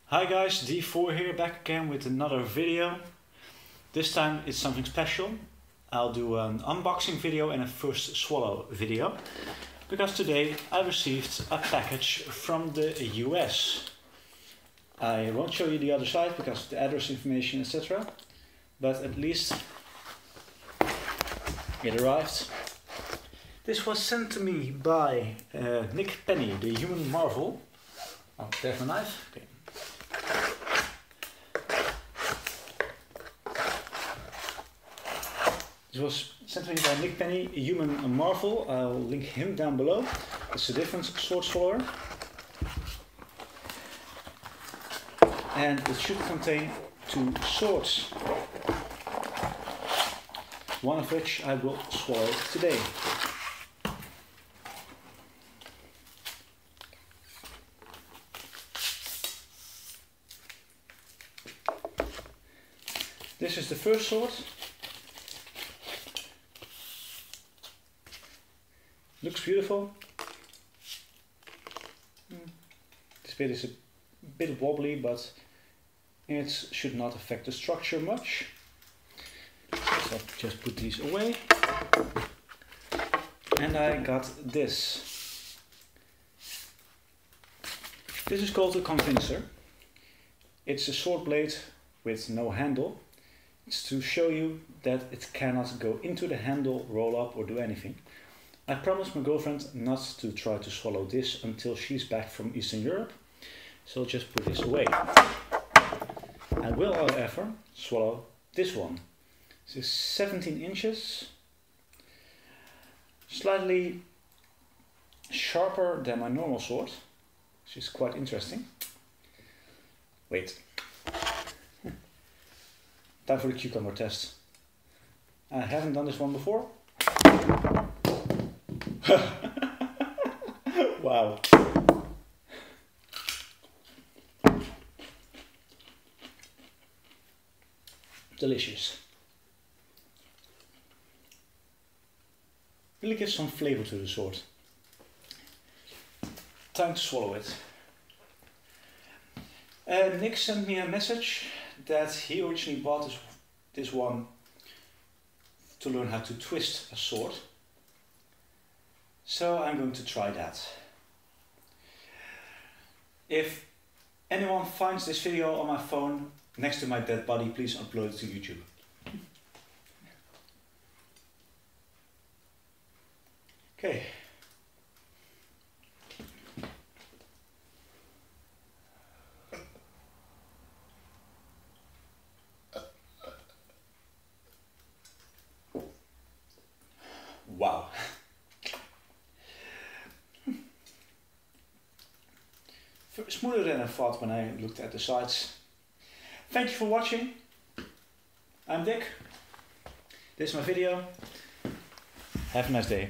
Hi guys, D4 here, back again with another video. This time it's something special. I'll do an unboxing video and a first swallow video, because today I received a package from the US. I won't show you the other side because of the address information, etc. But at least it arrived. This was sent to me by Nick Penny, the Human Marvel. Oh, there's my knife. Okay. This was sent to me by Nick Penny, Human Marvel. I'll link him down below. It's a different sword swallower. And it should contain 2 swords. One of which I will swallow today. This is the first sword. Looks beautiful. This bit is a bit wobbly, but it should not affect the structure much. So I'll just put these away. And I got this. This is called a convincer. It's a sword blade with no handle. It's to show you that it cannot go into the handle, roll up or do anything. I promised my girlfriend not to try to swallow this until she's back from Eastern Europe, so I'll just put this away. I will, however, swallow this one. This is 17 inches, slightly sharper than my normal sword, which is quite interesting. Wait. Time for the cucumber test. I haven't done this one before. Wow. Delicious. Really gives some flavor to the sword. Time to swallow it. Nick sent me a message that he originally bought this one to learn how to twist a sword. So I'm going to try that. If anyone finds this video on my phone next to my dead body, please upload it to YouTube. Okay. Wow. Smoother than I thought when I looked at the sides. Thank you for watching. I'm Dick. This is my video. Have a nice day.